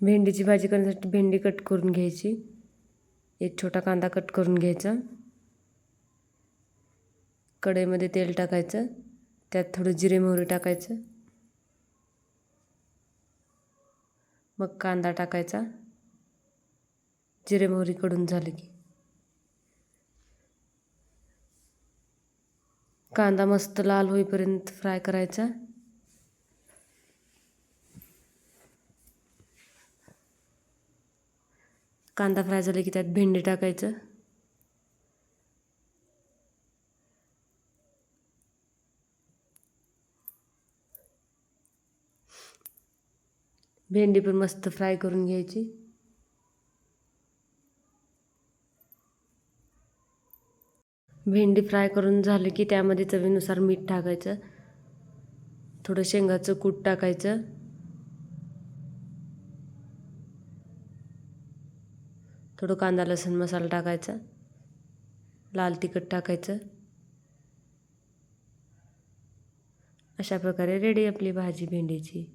भेंडीची भाजी करण्यासाठी भेंडी कट करून घ्यायची, एक छोटा कांदा कट करून घ्यायचा, कढईमध्ये तेल टाकायचं, त्यात थोडं जिरे मोहरी टाकायचं, मग कांदा टाकायचा, जिरे मोहरी कडून झाले की कांदा मस्त लाल होईपर्यंत फ्राय करायचा। कांदा फ्राय झाले की त्यात भेंडी टाकायचं, भेंडी पण मस्त फ्राय करून घ्यायची। भेंडी फ्राय करून झाली की त्यामध्ये चवीनुसार मीठ टाकायचं, थोडं शेंगाचं कूट टाकायचं, थोडं कांदा लसूण मसाला टाकायचा, लाल तिखट टाकायचं। अशा प्रकारे रेडी आपली भाजी भेंडीची।